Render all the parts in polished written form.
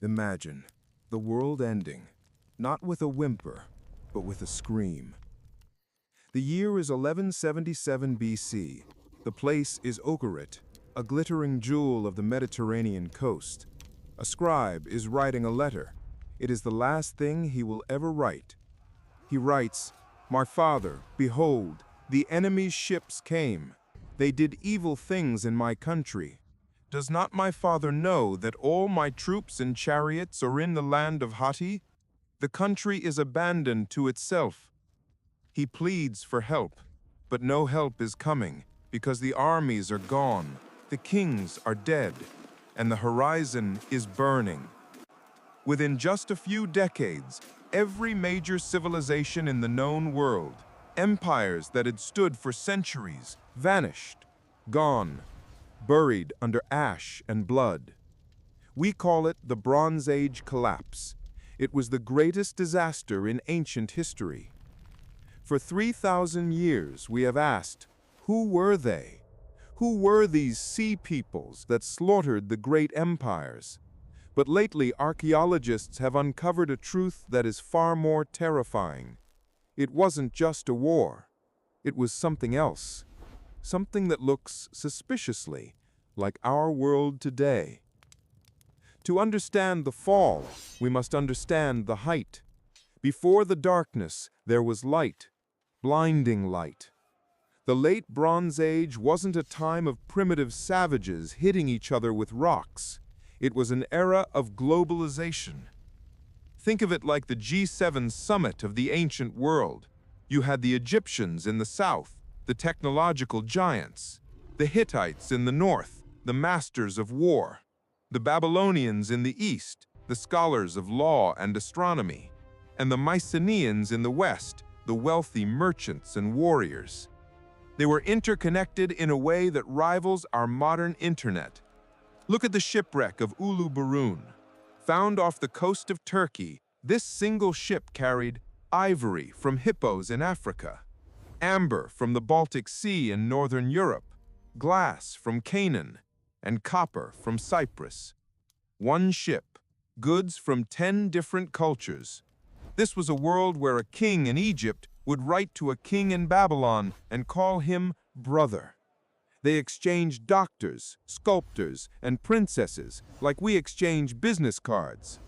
Imagine the world ending, not with a whimper, but with a scream. The year is 1177 BC. The place is Okarit, a glittering jewel of the Mediterranean coast. A scribe is writing a letter. It is the last thing he will ever write. He writes, "My father, behold, the enemy's ships came. They did evil things in my country. Does not my father know that all my troops and chariots are in the land of Hatti? The country is abandoned to itself." He pleads for help, but no help is coming because the armies are gone, the kings are dead, and the horizon is burning. Within just a few decades, every major civilization in the known world, empires that had stood for centuries, vanished, gone, buried under ash and blood. We call it the Bronze Age collapse. It was the greatest disaster in ancient history. For 3,000 years we have asked, who were they? Who were these sea peoples that slaughtered the great empires? But lately archaeologists have uncovered a truth that is far more terrifying. It wasn't just a war. It was something else. Something that looks suspiciously like our world today. To understand the fall, we must understand the height. Before the darkness, there was light, blinding light. The late Bronze Age wasn't a time of primitive savages hitting each other with rocks. It was an era of globalization. Think of it like the G7 summit of the ancient world. You had the Egyptians in the south, the technological giants, the Hittites in the north, the masters of war, the Babylonians in the east, the scholars of law and astronomy, and the Mycenaeans in the west, the wealthy merchants and warriors. They were interconnected in a way that rivals our modern internet. Look at the shipwreck of Ulu Burun. Found off the coast of Turkey, this single ship carried ivory from hippos in Africa, amber from the Baltic Sea in northern Europe, glass from Canaan, and copper from Cyprus. One ship, goods from 10 different cultures. This was a world where a king in Egypt would write to a king in Babylon and call him brother. They exchanged doctors, sculptors, and princesses like we exchange business cards.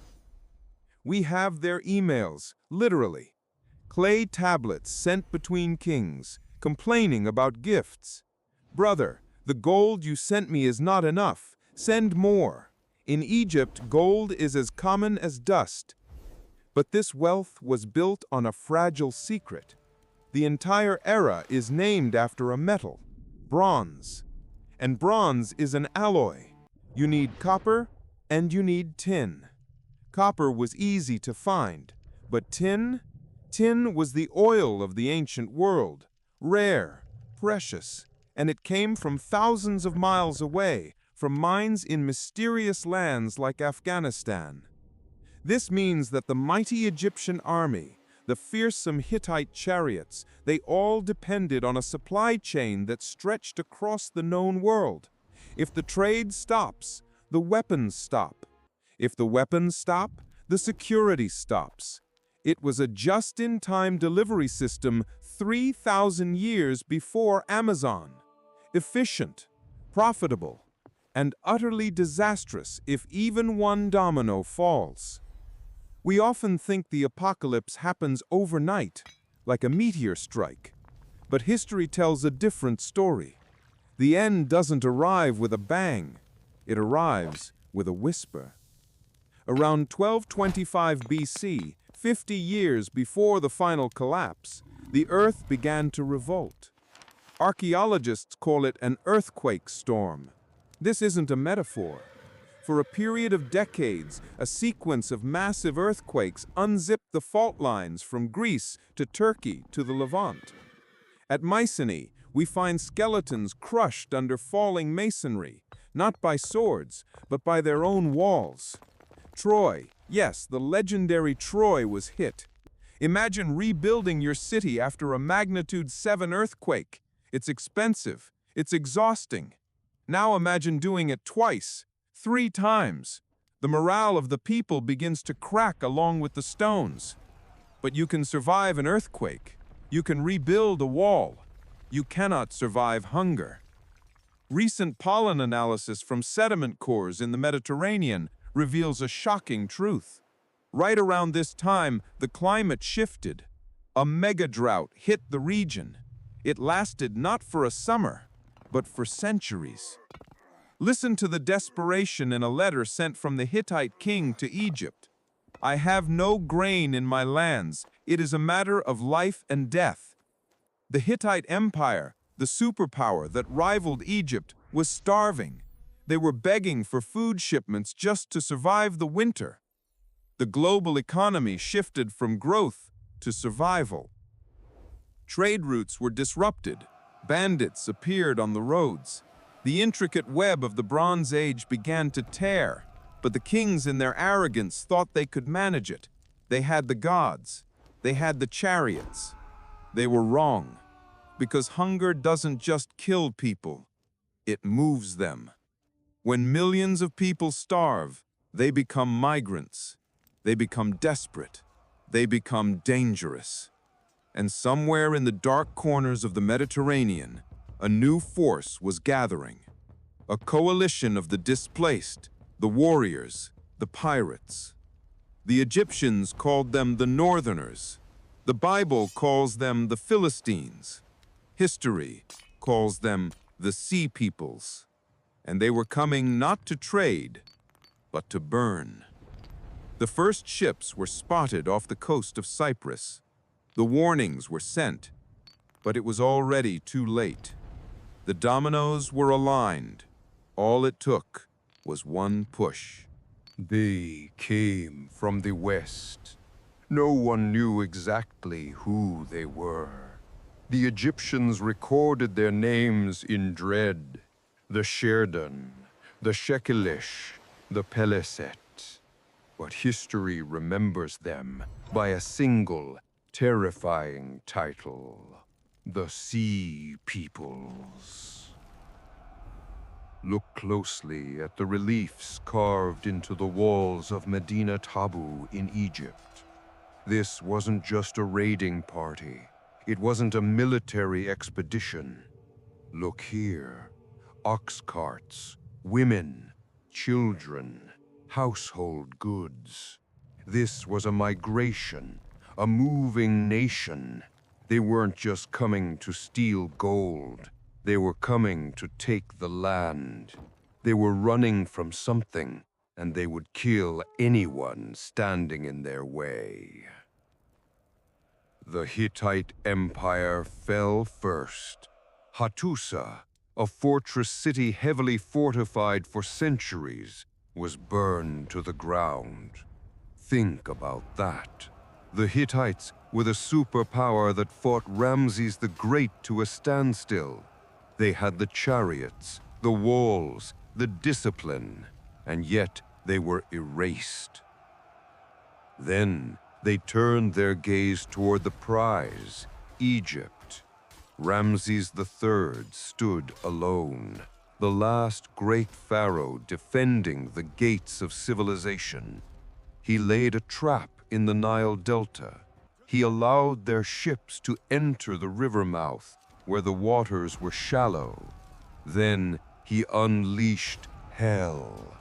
We have their emails, literally. Clay tablets sent between kings, complaining about gifts. "Brother, the gold you sent me is not enough. Send more." In Egypt, gold is as common as dust. But this wealth was built on a fragile secret. The entire era is named after a metal, bronze. And bronze is an alloy. You need copper and you need tin. Copper was easy to find, but tin was the oil of the ancient world, rare, precious, and it came from thousands of miles away, from mines in mysterious lands like Afghanistan. This means that the mighty Egyptian army, the fearsome Hittite chariots, they all depended on a supply chain that stretched across the known world. If the trade stops, the weapons stop. If the weapons stop, the security stops. It was a just-in-time delivery system 3,000 years before Amazon. Efficient, profitable, and utterly disastrous if even one domino falls. We often think the apocalypse happens overnight, like a meteor strike. But history tells a different story. The end doesn't arrive with a bang. It arrives with a whisper. Around 1225 BC, 50 years before the final collapse, the earth began to revolt. Archaeologists call it an earthquake storm. This isn't a metaphor. For a period of decades, a sequence of massive earthquakes unzipped the fault lines from Greece to Turkey to the Levant. At Mycenae, we find skeletons crushed under falling masonry, not by swords, but by their own walls. Troy, yes, the legendary Troy was hit. Imagine rebuilding your city after a magnitude 7 earthquake. It's expensive. It's exhausting. Now imagine doing it twice, 3 times. The morale of the people begins to crack along with the stones. But you can survive an earthquake. You can rebuild a wall. You cannot survive hunger. Recent pollen analysis from sediment cores in the Mediterranean reveals a shocking truth. Right around this time, the climate shifted. A mega drought hit the region. It lasted not for a summer, but for centuries. Listen to the desperation in a letter sent from the Hittite king to Egypt. I have no grain in my lands. It is a matter of life and death. The Hittite Empire, the superpower that rivaled Egypt, was starving. They were begging for food shipments just to survive the winter. The global economy shifted from growth to survival. Trade routes were disrupted. Bandits appeared on the roads. The intricate web of the Bronze Age began to tear, but the kings in their arrogance thought they could manage it. They had the gods. They had the chariots. They were wrong, because hunger doesn't just kill people, it moves them. When millions of people starve, they become migrants. They become desperate. They become dangerous. And somewhere in the dark corners of the Mediterranean, a new force was gathering. A coalition of the displaced, the warriors, the pirates. The Egyptians called them the Northerners. The Bible calls them the Philistines. History calls them the Sea Peoples. And they were coming not to trade, but to burn. The first ships were spotted off the coast of Cyprus. The warnings were sent, but it was already too late. The dominoes were aligned. All it took was one push. They came from the west. No one knew exactly who they were. The Egyptians recorded their names in dread. The Sherdon, the Shekelish, the Peleset. But history remembers them by a single, terrifying title: the Sea Peoples. Look closely at the reliefs carved into the walls of Medina Tabu in Egypt. This wasn't just a raiding party. It wasn't a military expedition. Look here. Ox carts, women, children, household goods. This was a migration, a moving nation. They weren't just coming to steal gold. They were coming to take the land. They were running from something, and they would kill anyone standing in their way. The Hittite Empire fell first. Hattusa, a fortress city heavily fortified for centuries, was burned to the ground. Think about that. The Hittites were the superpower that fought Ramses the Great to a standstill. They had the chariots, the walls, the discipline, and yet they were erased. Then they turned their gaze toward the prize, Egypt. Ramses III stood alone, the last great pharaoh defending the gates of civilization. He laid a trap in the Nile Delta. He allowed their ships to enter the river mouth where the waters were shallow. Then he unleashed hell.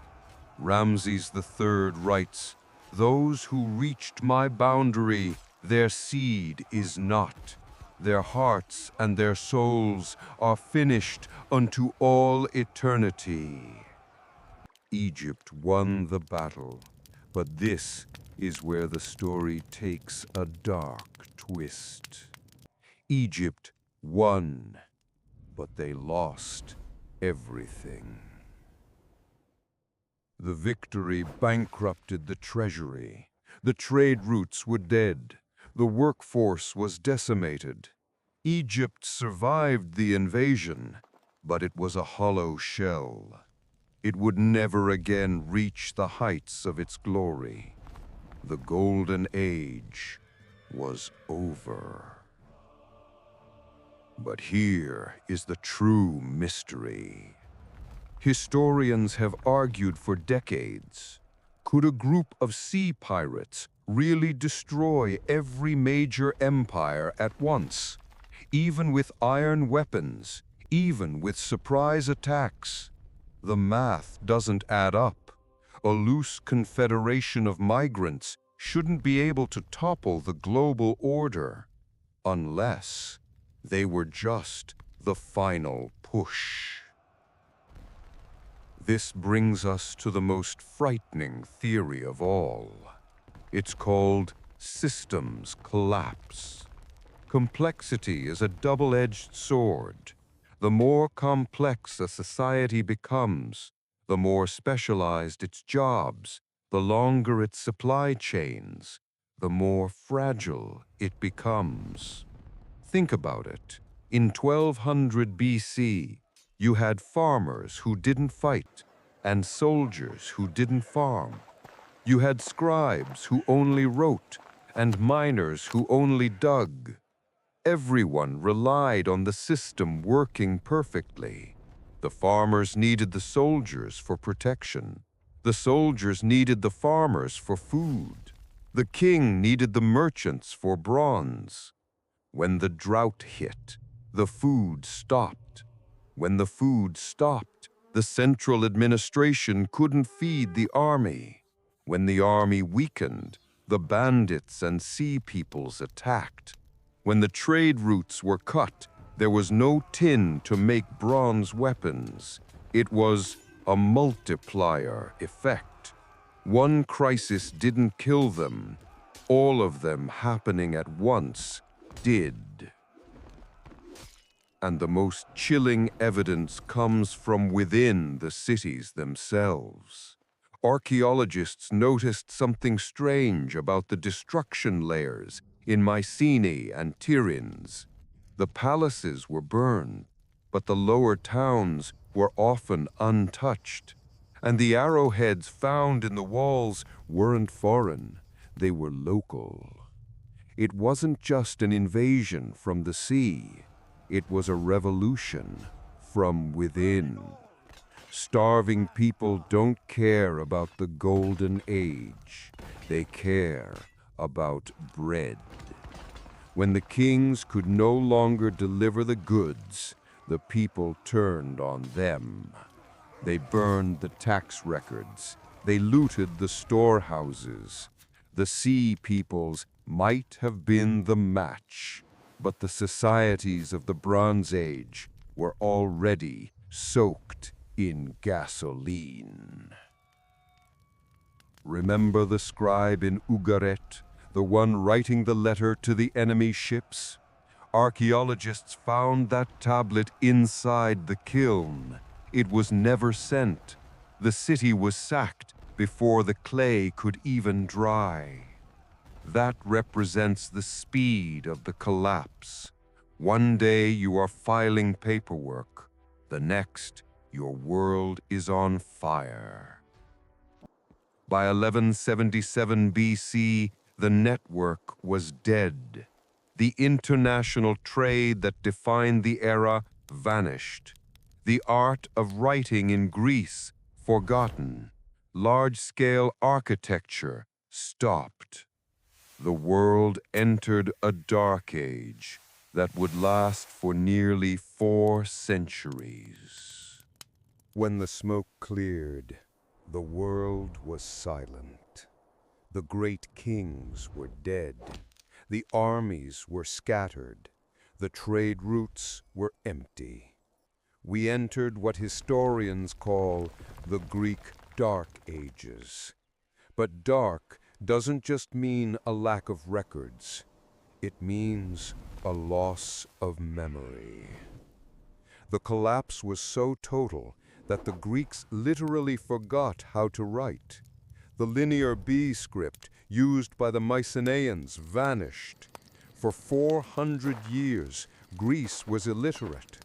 Ramses III writes, "Those who reached my boundary, their seed is not. Their hearts and their souls are finished unto all eternity." Egypt won the battle, but this is where the story takes a dark twist. Egypt won, but they lost everything. The victory bankrupted the treasury. The trade routes were dead. The workforce was decimated. Egypt survived the invasion, but it was a hollow shell. It would never again reach the heights of its glory. The Golden Age was over. But here is the true mystery. Historians have argued for decades. Could a group of sea pirates really destroy every major empire at once, even with iron weapons, even with surprise attacks? The math doesn't add up. A loose confederation of migrants shouldn't be able to topple the global order, unless they were just the final push. This brings us to the most frightening theory of all. It's called systems collapse. Complexity is a double-edged sword. The more complex a society becomes, the more specialized its jobs, the longer its supply chains, the more fragile it becomes. Think about it. In 1200 BC, you had farmers who didn't fight and soldiers who didn't farm. You had scribes who only wrote and miners who only dug. Everyone relied on the system working perfectly. The farmers needed the soldiers for protection. The soldiers needed the farmers for food. The king needed the merchants for bronze. When the drought hit, the food stopped. When the food stopped, the central administration couldn't feed the army. When the army weakened, the bandits and sea peoples attacked. When the trade routes were cut, there was no tin to make bronze weapons. It was a multiplier effect. One crisis didn't kill them. All of them happening at once did. And the most chilling evidence comes from within the cities themselves. Archaeologists noticed something strange about the destruction layers in Mycenae and Tiryns. The palaces were burned, but the lower towns were often untouched. And the arrowheads found in the walls weren't foreign, they were local. It wasn't just an invasion from the sea. It was a revolution from within. Starving people don't care about the golden age. They care about bread. When the kings could no longer deliver the goods, the people turned on them. They burned the tax records. They looted the storehouses. The sea peoples might have been the match, but the societies of the Bronze Age were already soaked in gasoline. Remember the scribe in Ugarit, the one writing the letter to the enemy ships? Archaeologists found that tablet inside the kiln. It was never sent. The city was sacked before the clay could even dry. That represents the speed of the collapse. One day you are filing paperwork. The next, your world is on fire. By 1177 BC, the network was dead. The international trade that defined the era vanished. The art of writing in Greece forgotten. Large-scale architecture stopped. The world entered a dark age that would last for nearly 4 centuries. When the smoke cleared, the world was silent. The great kings were dead. The armies were scattered. The trade routes were empty. We entered what historians call the Greek Dark Ages. But dark doesn't just mean a lack of records. It means a loss of memory. The collapse was so total that the Greeks literally forgot how to write. The linear B script used by the Mycenaeans vanished. For 400 years, Greece was illiterate.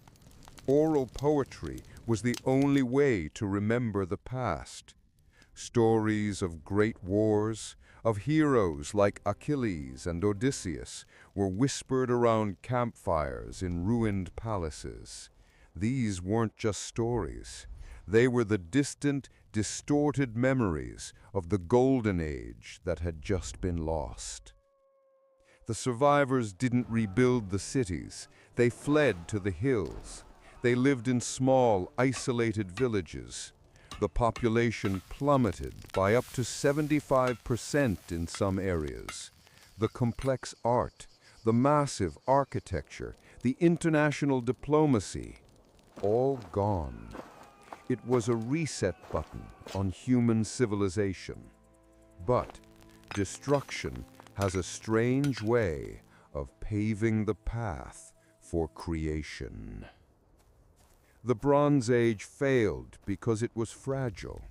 Oral poetry was the only way to remember the past. Stories of great wars, of heroes like Achilles and Odysseus, were whispered around campfires in ruined palaces. These weren't just stories. They were the distant, distorted memories of the golden age that had just been lost. The survivors didn't rebuild the cities. They fled to the hills. They lived in small, isolated villages. The population plummeted by up to 75% in some areas. The complex art, the massive architecture, the international diplomacy, all gone. It was a reset button on human civilization. But destruction has a strange way of paving the path for creation. The Bronze Age failed because it was fragile.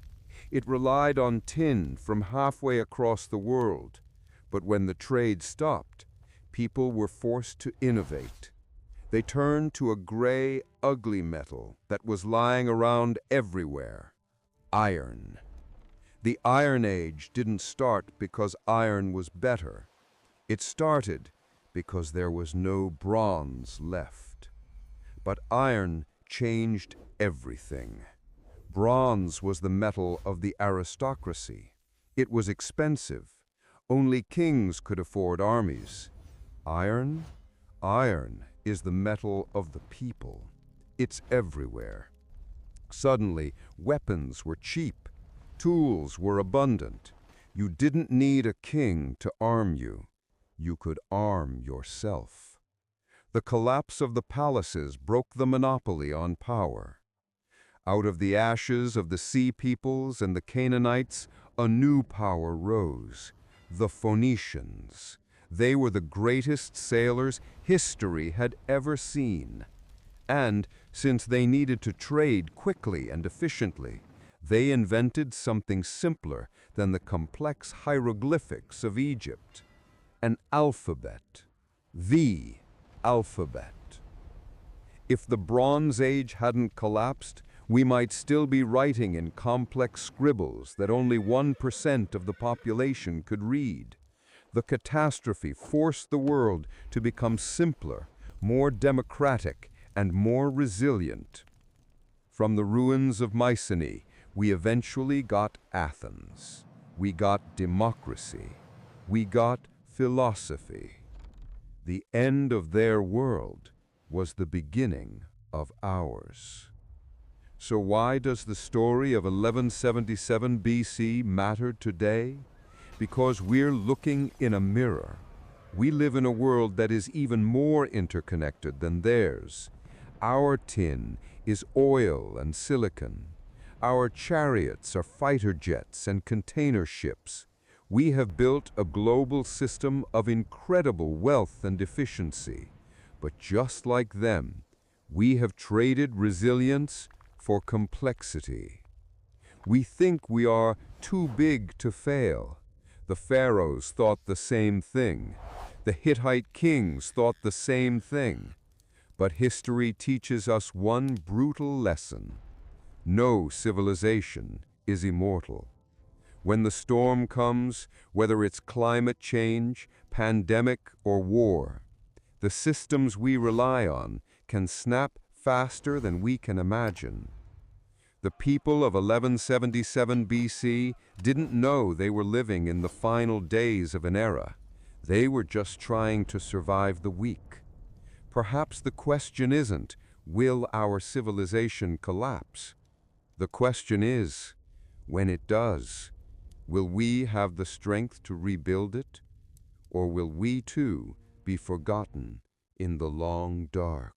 It relied on tin from halfway across the world. But when the trade stopped, people were forced to innovate. They turned to a gray, ugly metal that was lying around everywhere: iron. The Iron Age didn't start because iron was better. It started because there was no bronze left. But iron changed everything. Bronze was the metal of the aristocracy. It was expensive. Only kings could afford armies. Iron? Iron is the metal of the people. It's everywhere. Suddenly, weapons were cheap. Tools were abundant. You didn't need a king to arm you. You could arm yourself. The collapse of the palaces broke the monopoly on power. Out of the ashes of the Sea Peoples and the Canaanites, a new power rose: the Phoenicians. They were the greatest sailors history had ever seen. And since they needed to trade quickly and efficiently, they invented something simpler than the complex hieroglyphics of Egypt: an alphabet. The alphabet. If the Bronze Age hadn't collapsed, we might still be writing in complex scribbles that only 1% of the population could read. The catastrophe forced the world to become simpler, more democratic, and more resilient. From the ruins of Mycenae, we eventually got Athens. We got democracy. We got philosophy. The end of their world was the beginning of ours. So why does the story of 1177 BC matter today? Because we're looking in a mirror. We live in a world that is even more interconnected than theirs. Our tin is oil and silicon. Our chariots are fighter jets and container ships. We have built a global system of incredible wealth and efficiency. But just like them, we have traded resilience for complexity. We think we are too big to fail. The pharaohs thought the same thing. The Hittite kings thought the same thing. But history teaches us one brutal lesson: no civilization is immortal. When the storm comes, whether it's climate change, pandemic, or war, the systems we rely on can snap faster than we can imagine. The people of 1177 BC didn't know they were living in the final days of an era. They were just trying to survive the week. Perhaps the question isn't, will our civilization collapse? The question is, when it does, will we have the strength to rebuild it? Or will we too be forgotten in the long dark?